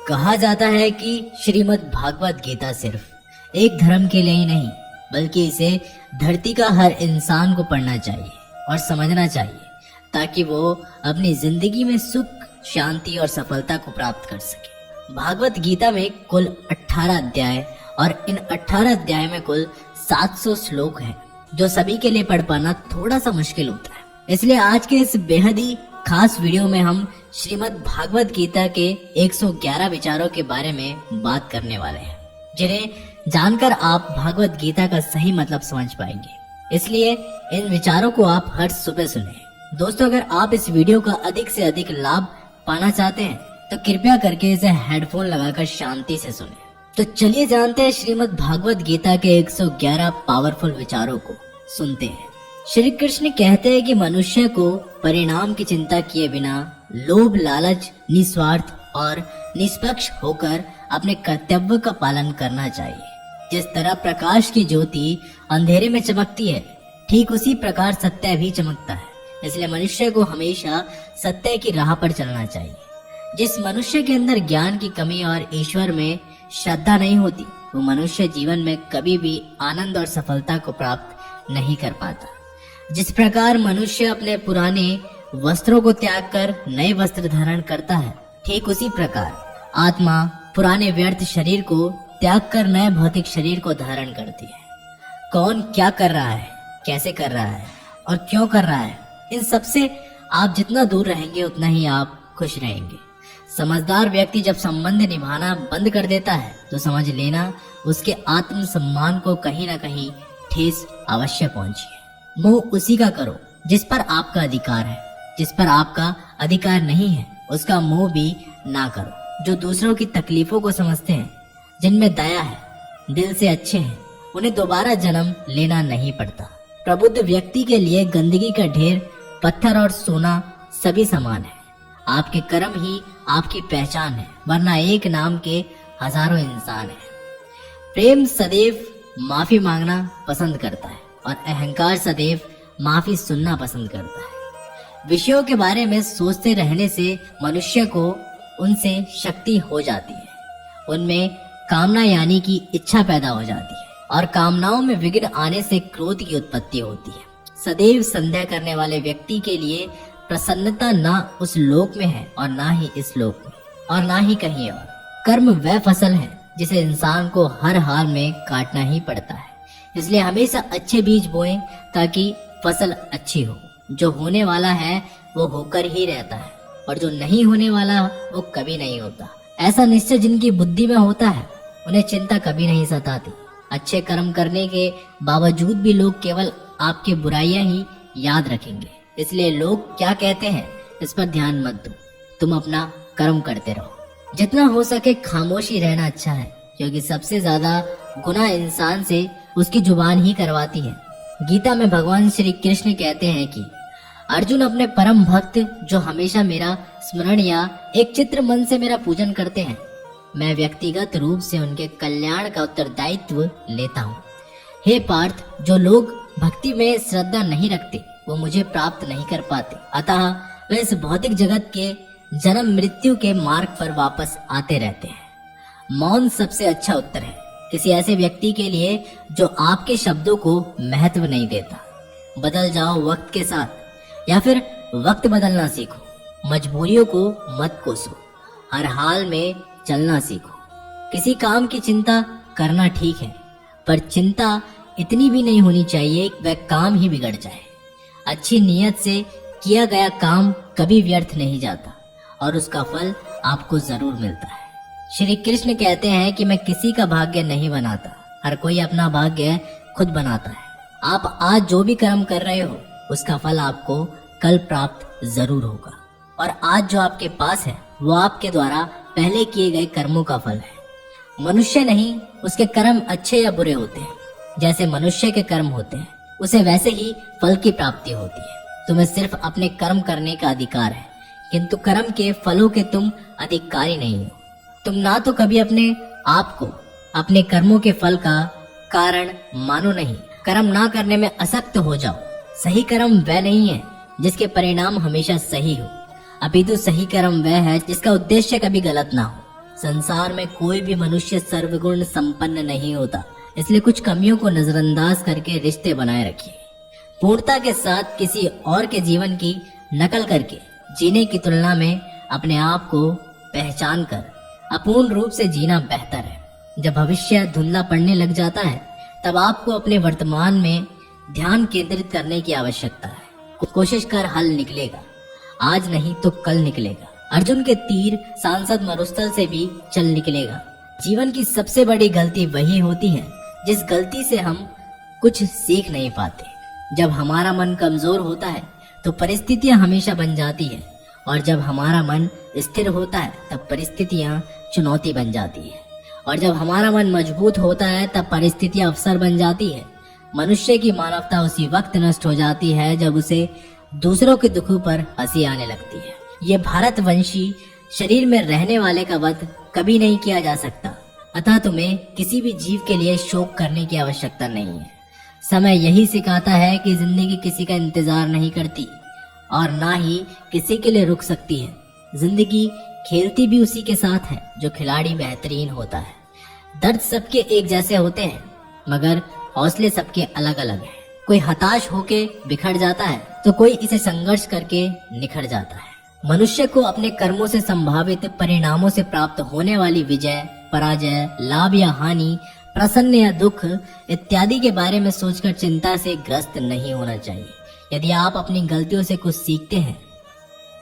कहा जाता है कि श्रीमद् भागवत गीता सिर्फ एक धर्म के लिए ही नहीं बल्कि इसे धरती का हर इंसान को पढ़ना चाहिए और समझना चाहिए ताकि वो अपनी जिंदगी में सुख, शांति और सफलता को प्राप्त कर सके। भागवत गीता में कुल 18 अध्याय और इन 18 अध्याय में कुल 700 श्लोक हैं, जो सभी के लिए पढ़ पाना थोड़ा सा मुश्किल होता है। इसलिए आज के इस बेहद ही खास वीडियो में हम श्रीमद् भागवत गीता के 111 विचारों के बारे में बात करने वाले हैं, जिन्हें जानकर आप भागवत गीता का सही मतलब समझ पाएंगे। इसलिए इन विचारों को आप हर सुबह सुने। दोस्तों, अगर आप इस वीडियो का अधिक से अधिक लाभ पाना चाहते हैं तो कृपया करके इसे हेडफोन लगाकर शांति से सुने। तो चलिए जानते हैं श्रीमद् भागवत गीता के 111 पावरफुल विचारों को। सुनते हैं। श्री कृष्ण कहते हैं कि मनुष्य को परिणाम की चिंता किए बिना लोभ, लालच, निस्वार्थ और निष्पक्ष होकर अपने कर्तव्य का पालन करना चाहिए। जिस तरह प्रकाश की ज्योति अंधेरे में चमकती है, ठीक उसी प्रकार सत्य भी चमकता है। इसलिए मनुष्य को हमेशा सत्य की राह पर चलना चाहिए। जिस मनुष्य के अंदर ज्ञान की कमी और ईश्वर में श्रद्धा नहीं होती, वो मनुष्य जीवन में कभी भी आनंद और सफलता को प्राप्त नहीं कर पाता। जिस प्रकार मनुष्य अपने पुराने वस्त्रों को त्याग कर नए वस्त्र धारण करता है, ठीक उसी प्रकार आत्मा पुराने व्यर्थ शरीर को त्याग कर नए भौतिक शरीर को धारण करती है। कौन क्या कर रहा है, कैसे कर रहा है और क्यों कर रहा है, इन सब से आप जितना दूर रहेंगे उतना ही आप खुश रहेंगे। समझदार व्यक्ति जब संबंध निभाना बंद कर देता है तो समझ लेना उसके आत्म सम्मान को कहीं ना कहीं ठेस अवश्य पहुंची है। मोह उसी का करो जिस पर आपका अधिकार है। जिस पर आपका अधिकार नहीं है उसका मोह भी ना करो। जो दूसरों की तकलीफों को समझते हैं, जिनमें दया है, दिल से अच्छे हैं, उन्हें दोबारा जन्म लेना नहीं पड़ता। प्रबुद्ध व्यक्ति के लिए गंदगी का ढेर, पत्थर और सोना सभी समान है। आपके कर्म ही आपकी पहचान है, वरना एक नाम के हजारों इंसान हैं। प्रेम सदैव माफी मांगना पसंद करता है और अहंकार सदैव माफी सुनना पसंद करता है। विषयों के बारे में सोचते रहने से मनुष्य को उनसे शक्ति हो जाती है। उनमें कामना यानी कि इच्छा पैदा हो जाती है और कामनाओं में विघ्न आने से क्रोध की उत्पत्ति होती है। सदैव संदेह करने वाले व्यक्ति के लिए प्रसन्नता ना उस लोक में है और ना ही इस लोक में और ना ही कहीं और। कर्म वह फसल है जिसे इंसान को हर हाल में काटना ही पड़ता है। इसलिए हमेशा अच्छे बीज बोएं ताकि फसल अच्छी हो। जो होने वाला है वो होकर ही रहता है और जो नहीं होने वाला वो कभी नहीं होता। ऐसा निश्चय जिनकी बुद्धि में होता है उन्हें चिंता कभी नहीं सताती। अच्छे कर्म करने के बावजूद भी लोग केवल आपकी बुराइयां ही याद रखेंगे। इसलिए लोग क्या कहते हैं इस पर ध्यान मत दो, तुम अपना कर्म करते रहो। जितना हो सके खामोशी रहना अच्छा है, क्योंकि सबसे ज्यादा गुनाह इंसान से उसकी जुबान ही करवाती है। गीता में भगवान श्री कृष्ण कहते हैं कि अर्जुन, अपने परम भक्त जो हमेशा मेरा स्मरण या एक चित्र मन से मेरा पूजन करते हैं, मैं व्यक्तिगत रूप से उनके कल्याण का उत्तरदायित्व लेता हूँ। हे पार्थ, जो लोग भक्ति में श्रद्धा नहीं रखते वो मुझे प्राप्त नहीं कर पाते, अतः वे इस भौतिक जगत के जन्म मृत्यु के मार्ग पर वापस आते रहते हैं। मौन सबसे अच्छा उत्तर है किसी ऐसे व्यक्ति के लिए जो आपके शब्दों को महत्व नहीं देता। बदल जाओ वक्त के साथ या फिर वक्त बदलना सीखो। मजबूरियों को मत कोसो, हर हाल में चलना सीखो। किसी काम की चिंता करना ठीक है, पर चिंता इतनी भी नहीं होनी चाहिए कि वह काम ही बिगड़ जाए। अच्छी नीयत से किया गया काम कभी व्यर्थ नहीं जाता और उसका फल आपको जरूर मिलता है। श्री कृष्ण कहते हैं कि मैं किसी का भाग्य नहीं बनाता, हर कोई अपना भाग्य खुद बनाता है। आप आज जो भी कर्म कर रहे हो उसका फल आपको कल प्राप्त जरूर होगा, और आज जो आपके पास है वो आपके द्वारा पहले किए गए कर्मों का फल है। मनुष्य नहीं, उसके कर्म अच्छे या बुरे होते हैं। जैसे मनुष्य के कर्म होते हैं उसे वैसे ही फल की प्राप्ति होती है। तुम्हें सिर्फ अपने कर्म करने का अधिकार है, किंतु कर्म के फलों के तुम अधिकारी नहीं हो। तुम ना तो कभी अपने आप को अपने कर्मों के फल का कारण मानो नहीं। कर्म ना करने में असक्त हो जाओ। सही कर्म वह नहीं है जिसके परिणाम हमेशा सही हो, अपितु सही कर्म वह है जिसका उद्देश्य कभी गलत ना हो। संसार में कोई भी मनुष्य सर्वगुण संपन्न नहीं होता, इसलिए कुछ कमियों को नजरअंदाज करके रिश्ते बनाए रखिए। पूर्णता के साथ किसी और के जीवन की नकल करके जीने की तुलना में अपने आप को पहचान कर अपूर्ण रूप से जीना बेहतर है। जब भविष्य धुंधला पड़ने लग जाता है तब आपको अपने वर्तमान में ध्यान केंद्रित करने की आवश्यकता है। कोशिश कर हल निकलेगा, आज नहीं तो कल निकलेगा। अर्जुन के तीर सांसद मरुस्थल से भी चल निकलेगा। जीवन की सबसे बड़ी गलती वही होती है जिस गलती से हम कुछ सीख नहीं पाते। जब हमारा मन कमजोर होता है तो परिस्थितियां हमेशा बन जाती है, और जब हमारा मन स्थिर होता है तब परिस्थितियां चुनौती बन जाती है, और जब हमारा मन मजबूत होता है तब परिस्थितियां अवसर बन जाती है। मनुष्य की मानवता उसी वक्त नष्ट हो जाती है जब उसे दूसरों के दुखों पर हंसी आने लगती है। ये भारतवंशी शरीर में रहने वाले का वध कभी नहीं किया जा सकता, अतः तुम्हें किसी भी जीव के लिए शोक करने की आवश्यकता नहीं है। समय यही सिखाता है कि जिंदगी किसी का इंतजार नहीं करती और ना ही किसी के लिए रुक सकती है। जिंदगी खेलती भी उसी के साथ है जो खिलाड़ी बेहतरीन होता है। दर्द सबके एक जैसे होते हैं मगर हौसले सबके अलग अलग हैं। कोई हताश होके बिखर जाता है तो कोई इसे संघर्ष करके निखर जाता है। मनुष्य को अपने कर्मों से संभावित परिणामों से प्राप्त होने वाली विजय, पराजय, लाभ या हानि, प्रसन्न या दुख इत्यादि के बारे में सोचकर चिंता से ग्रस्त नहीं होना चाहिए। यदि आप अपनी गलतियों से कुछ सीखते हैं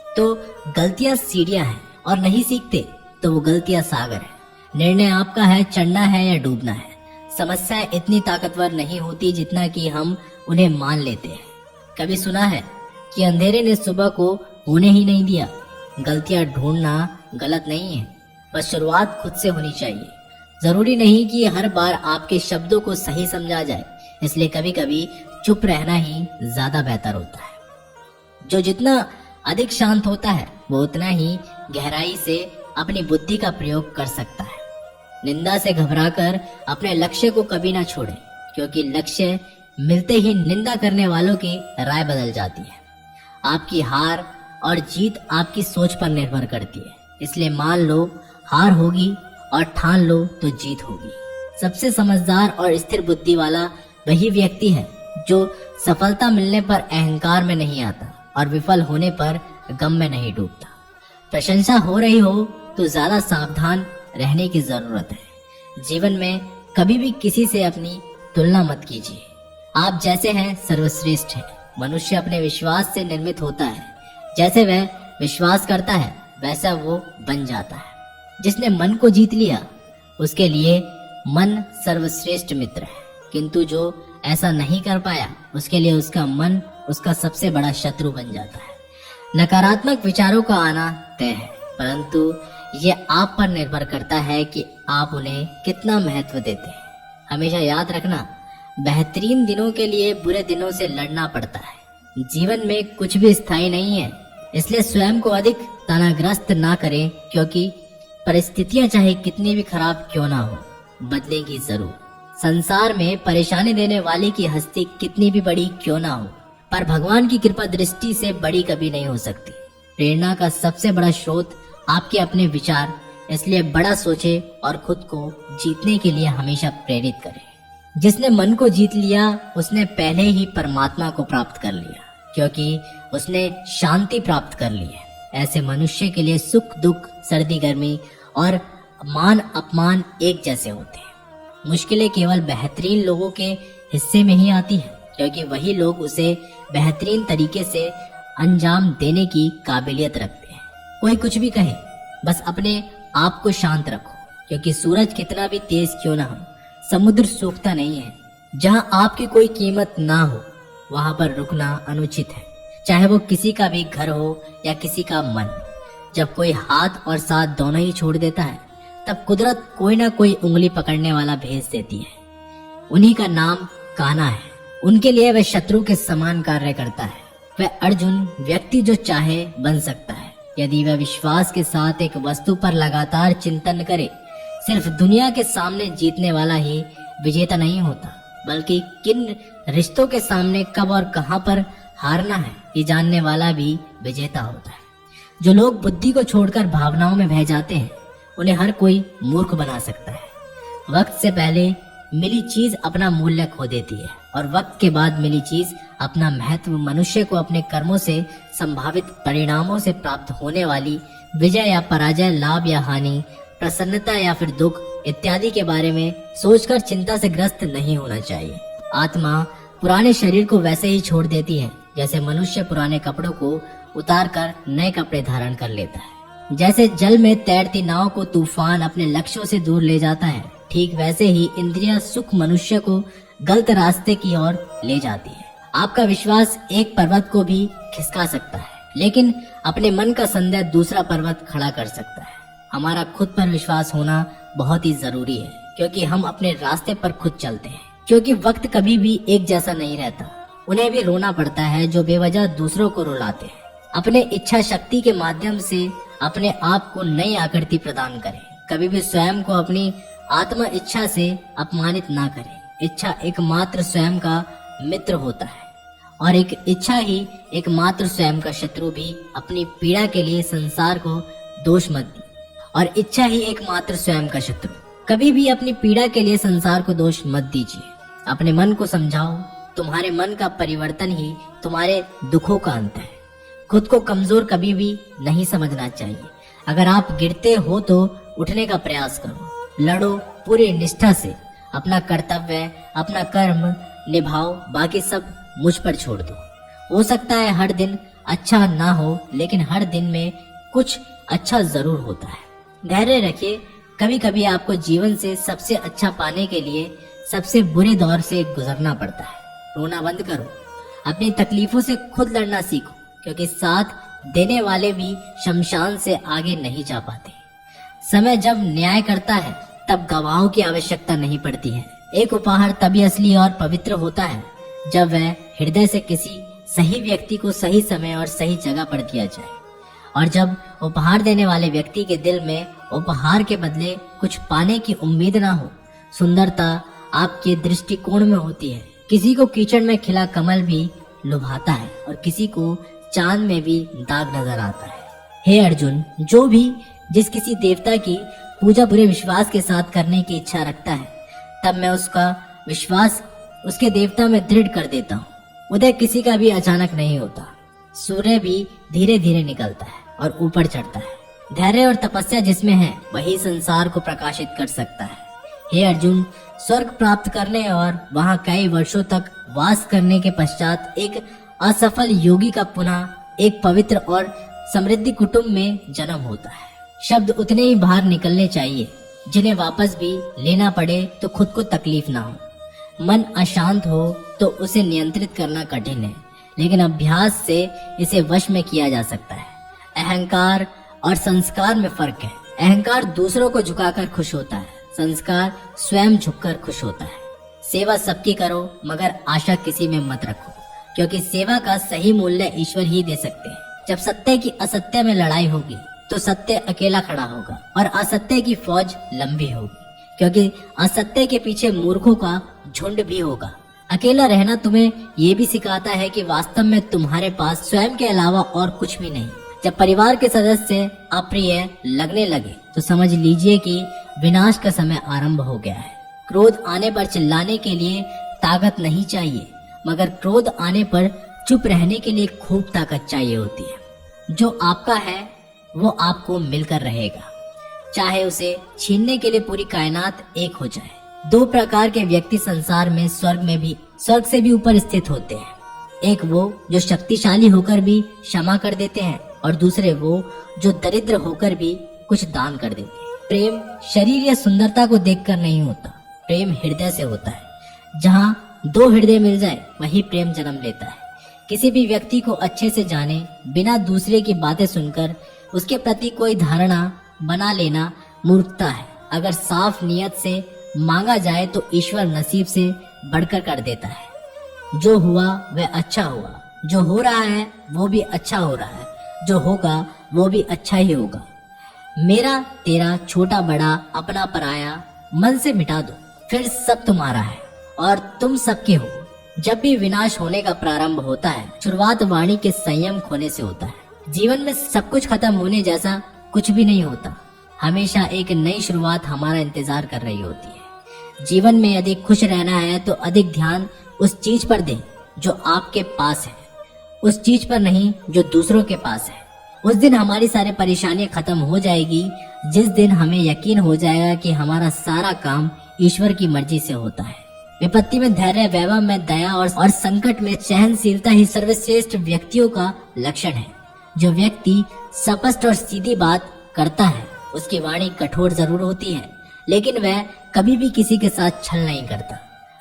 तो गलतियां सीढ़ियां हैं, और नहीं सीखते तो वो गलतियां सागर है। निर्णय आपका है, चढ़ना है या डूबना है। समस्याएं इतनी ताकतवर नहीं होती जितना कि हम उन्हें मान लेते हैं। कभी सुना है कि अंधेरे ने सुबह को होने ही नहीं दिया। गलतियां ढूंढना गलत नहीं है, बस शुरुआत खुद से होनी चाहिए। जरूरी नहीं कि हर बार आपके शब्दों को सही समझा जाए, इसलिए कभी कभी चुप रहना ही ज्यादा बेहतर होता है। जो जितना अधिक शांत होता है वो उतना ही गहराई से अपनी बुद्धि का प्रयोग कर सकता है। निंदा से घबराकर अपने लक्ष्य को कभी ना छोड़े, क्योंकि लक्ष्य मिलते ही निंदा करने वालों की राय बदल जाती है। आपकी हार और जीत आपकी सोच पर निर्भर करती है, इसलिए मान लो हार होगी और ठान लो तो जीत होगी। सबसे समझदार और स्थिर बुद्धि वाला वही व्यक्ति है जो सफलता मिलने पर अहंकार में नहीं आता और विफल होने पर गम में नहीं डूबता। प्रशंसा हो रही हो तो ज्यादा सावधान रहने की जरूरत है। जीवन में कभी भी किसी से अपनी तुलना मत कीजिए। आप जैसे हैं सर्वश्रेष्ठ हैं। मनुष्य अपने विश्वास से निर्मित होता है। जैसे वह विश्वास करता है वैसा वो बन जाता है। जिसने मन को जीत लिया उसके लिए मन सर्वश्रेष्ठ मित्र है, किंतु जो ऐसा नहीं कर पाया उसके लिए उसका मन उसका सबसे बड़ा शत्रु बन जाता है। नकारात्मक विचारों का आना तय है, परंतु ये आप पर निर्भर करता है कि आप उन्हें कितना महत्व देते हैं। हमेशा याद रखना, बेहतरीन दिनों के लिए बुरे दिनों से लड़ना पड़ता है। जीवन में कुछ भी स्थायी नहीं है, इसलिए स्वयं को अधिक तनावग्रस्त ना करें, क्योंकि परिस्थितियां चाहे कितनी भी खराब क्यों ना हो बदलेगी जरूर। संसार में परेशानी देने वाले की हस्ती कितनी भी बड़ी क्यों ना हो, पर भगवान की कृपा दृष्टि से बड़ी कभी नहीं हो सकती। प्रेरणा का सबसे बड़ा स्रोत आपके अपने विचार, इसलिए बड़ा सोचे और खुद को जीतने के लिए हमेशा प्रेरित करें। जिसने मन को जीत लिया उसने पहले ही परमात्मा को प्राप्त कर लिया, क्योंकि उसने शांति प्राप्त कर ली है। ऐसे मनुष्य के लिए सुख दुख, सर्दी गर्मी और मान अपमान एक जैसे होते हैं। मुश्किलें केवल बेहतरीन लोगों के हिस्से में ही आती है, क्योंकि वही लोग उसे बेहतरीन तरीके से अंजाम देने की काबिलियत रखते हैं। कोई कुछ भी कहे, बस अपने आप को शांत रखो, क्योंकि सूरज कितना भी तेज क्यों ना हो, समुद्र सूखता नहीं है। जहां आपकी कोई कीमत ना हो वहां पर रुकना अनुचित है, चाहे वो किसी का भी घर हो या किसी का मन। जब कोई हाथ और साथ दोनों ही छोड़ देता है तब कुदरत कोई ना कोई उंगली पकड़ने वाला भेज देती है। उन्हीं का नाम कान्हा है। उनके लिए वह शत्रु के समान कार्य करता है। वह अर्जुन व्यक्ति जो चाहे बन सकता है, यदि वह विश्वास के साथ एक वस्तु पर लगातार चिंतन करे। सिर्फ दुनिया के सामने जीतने वाला ही विजेता नहीं होता, बल्कि किन रिश्तों के सामने कब और कहां पर हारना है ये जानने वाला भी विजेता होता है। जो लोग बुद्धि को छोड़कर भावनाओं में बह जाते हैं उन्हें हर कोई मूर्ख बना सकता है। वक्त से पहले मिली चीज अपना मूल्य खो देती है और वक्त के बाद मिली चीज अपना महत्व मनुष्य को अपने कर्मों से संभावित परिणामों से प्राप्त होने वाली विजय या पराजय, लाभ या हानि, प्रसन्नता या फिर दुख इत्यादि के बारे में सोचकर चिंता से ग्रस्त नहीं होना चाहिए। आत्मा पुराने शरीर को वैसे ही छोड़ देती है जैसे मनुष्य पुराने कपड़ों को उतार कर नए कपड़े धारण कर लेता है। जैसे जल में तैरती नाव को तूफान अपने लक्ष्यों से दूर ले जाता है, ठीक वैसे ही इंद्रिय सुख मनुष्य को गलत रास्ते की ओर ले जाती है। आपका विश्वास एक पर्वत को भी खिसका सकता है, लेकिन अपने मन का संदेह दूसरा पर्वत खड़ा कर सकता है। हमारा खुद पर विश्वास होना बहुत ही जरूरी है, क्योंकि हम अपने रास्ते पर खुद चलते हैं। क्योंकि वक्त कभी भी एक जैसा नहीं रहता। उन्हें भी रोना पड़ता है जो बेवजह दूसरों को रुलाते हैं। अपने इच्छा शक्ति के माध्यम से अपने आप को नई आकृति प्रदान करें। कभी भी स्वयं को अपनी आत्मा इच्छा से अपमानित ना करें। इच्छा एकमात्र स्वयं का मित्र होता है और एक इच्छा ही एकमात्र स्वयं का शत्रु भी। अपनी पीड़ा के लिए संसार को दोष मत दी और इच्छा ही एकमात्र स्वयं का शत्रु। कभी भी अपनी पीड़ा के लिए संसार को दोष मत दीजिए। अपने मन को समझाओ, तुम्हारे मन का परिवर्तन ही तुम्हारे दुखों का अंत है। खुद को कमजोर कभी भी नहीं समझना चाहिए। अगर आप गिरते हो तो उठने का प्रयास करो, लड़ो पूरी निष्ठा से। अपना कर्तव्य, अपना कर्म निभाओ, बाकी सब मुझ पर छोड़ दो। हो सकता है हर दिन अच्छा ना हो, लेकिन हर दिन में कुछ अच्छा जरूर होता है। धैर्य रखिए। कभी कभी आपको जीवन से सबसे अच्छा पाने के लिए सबसे बुरे दौर से गुजरना पड़ता है। रोना बंद करो, अपनी तकलीफों से खुद लड़ना सीखो, क्योंकि साथ देने वाले भी शमशान से आगे नहीं जा पाते। समय जब न्याय करता है तब गवाहों की आवश्यकता नहीं पड़ती है। एक उपहार तभी असली और पवित्र होता है जब वह हृदय से किसी सही व्यक्ति को सही समय और सही जगह पर दिया जाए, और जब उपहार देने वाले व्यक्ति के दिल में उपहार के बदले कुछ पाने की उम्मीद ना हो। सुंदरता आपके दृष्टिकोण में होती है। किसी को कीचड़ में खिला कमल भी लुभाता है और किसी को चांद में भी दाग नजर आता है। हे अर्जुन, जो भी जिस किसी देवता की पूजा पूरे विश्वास के साथ करने की इच्छा रखता है, तब मैं उसका विश्वास उसके देवता में दृढ़ कर देता हूँ। उदय किसी का भी अचानक नहीं होता। सूर्य भी धीरे धीरे निकलता है और ऊपर चढ़ता है। धैर्य और तपस्या जिसमें है वही संसार को प्रकाशित कर सकता है। हे अर्जुन, स्वर्ग प्राप्त करने और वहां कई वर्षों तक वास करने के पश्चात एक असफल योगी का पुनः एक पवित्र और समृद्धि कुटुंब में जन्म होता है। शब्द उतने ही बाहर निकलने चाहिए जिन्हें वापस भी लेना पड़े तो खुद को तकलीफ ना हो। मन अशांत हो तो उसे नियंत्रित करना कठिन है, लेकिन अभ्यास से इसे वश में किया जा सकता है। अहंकार और संस्कार में फर्क है। अहंकार दूसरों को झुकाकर खुश होता है, संस्कार स्वयं झुककर खुश होता है। सेवा सबकी करो, मगर आशा किसी में मत रखो, क्योंकि सेवा का सही मूल्य ईश्वर ही दे सकते हैं। जब सत्य की असत्य में लड़ाई होगी तो सत्य अकेला खड़ा होगा और असत्य की फौज लंबी होगी, क्योंकि असत्य के पीछे मूर्खों का झुंड भी होगा। अकेला रहना तुम्हें ये भी सिखाता है कि वास्तव में तुम्हारे पास स्वयं के अलावा और कुछ भी नहीं। जब परिवार के सदस्य अप्रिय लगने लगे तो समझ लीजिए कि विनाश का समय आरंभ हो गया है। क्रोध आने पर चिल्लाने के लिए ताकत नहीं चाहिए, मगर क्रोध आने पर चुप रहने के लिए खूब ताकत चाहिए होती है। जो आपका है वो आपको मिलकर रहेगा, चाहे उसे छीनने के लिए पूरी कायनात एक हो जाए। दो प्रकार के व्यक्ति संसार में स्वर्ग से भी ऊपर स्थित होते हैं। एक वो जो शक्तिशाली होकर भी क्षमा कर देते हैं, और दूसरे वो जो दरिद्र होकर भी कुछ दान कर देते हैं। प्रेम शरीर या सुंदरता को देखकर नहीं होता, प्रेम हृदय से होता है। जहाँ दो हृदय मिल जाए वही प्रेम जन्म लेता है। किसी भी व्यक्ति को अच्छे से जाने बिना दूसरे की बातें सुनकर उसके प्रति कोई धारणा बना लेना मूर्खता है। अगर साफ नियत से मांगा जाए तो ईश्वर नसीब से बढ़कर कर देता है। जो हुआ वह अच्छा हुआ, जो हो रहा है वो भी अच्छा हो रहा है, जो होगा वो भी अच्छा ही होगा। मेरा तेरा, छोटा बड़ा, अपना पराया मन से मिटा दो, फिर सब तुम्हारा है और तुम सबके हो। जब भी विनाश होने का प्रारंभ होता है, शुरुआत वाणी के संयम खोने से होता है। जीवन में सब कुछ खत्म होने जैसा कुछ भी नहीं होता। हमेशा एक नई शुरुआत हमारा इंतजार कर रही होती है। जीवन में यदि खुश रहना है तो अधिक ध्यान उस चीज पर दें जो आपके पास है, उस चीज पर नहीं जो दूसरों के पास है। उस दिन हमारी सारी परेशानियां खत्म हो जाएगी जिस दिन हमें यकीन हो जाएगा कि हमारा सारा काम ईश्वर की मर्जी से होता है। विपत्ति में धैर्य, वैभव में दया और संकट में सहनशीलता ही सर्वश्रेष्ठ व्यक्तियों का लक्षण है। जो व्यक्ति स्पष्ट और सीधी बात करता है उसकी वाणी कठोर जरूर होती है, लेकिन वह कभी भी किसी के साथ छल नहीं करता।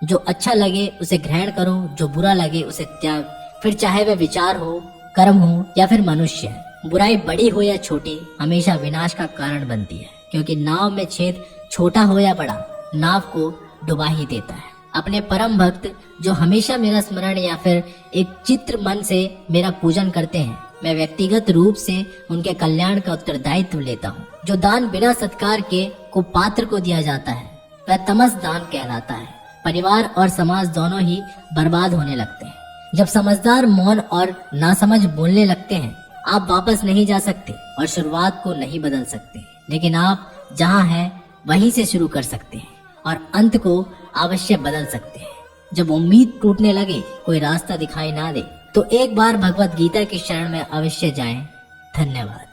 जो अच्छा लगे उसे ग्रहण करो, जो बुरा लगे उसे त्याग, फिर चाहे वह विचार हो, कर्म हो या फिर मनुष्य। बुराई बड़ी हो या छोटी हमेशा विनाश का कारण बनती है, क्योंकि नाव में छेद छोटा हो या बड़ा नाव को डुबा ही देता है। अपने परम भक्त जो हमेशा मेरा स्मरण या फिर एक चित्र मन से मेरा पूजन करते हैं, मैं व्यक्तिगत रूप से उनके कल्याण का उत्तरदायित्व लेता हूँ। जो दान बिना सत्कार के कुपात्र को दिया जाता है वह तमस दान कहलाता है। परिवार और समाज दोनों ही बर्बाद होने लगते हैं। जब समझदार मौन और नासमझ बोलने लगते हैं, आप वापस नहीं जा सकते और शुरुआत को नहीं बदल सकते, लेकिन आप जहाँ हैं वहीं से शुरू कर सकते हैं और अंत को अवश्य बदल सकते हैं। जब उम्मीद टूटने लगे, कोई रास्ता दिखाई ना दे, तो एक बार भगवत गीता की शरण में अवश्य जाएं। धन्यवाद।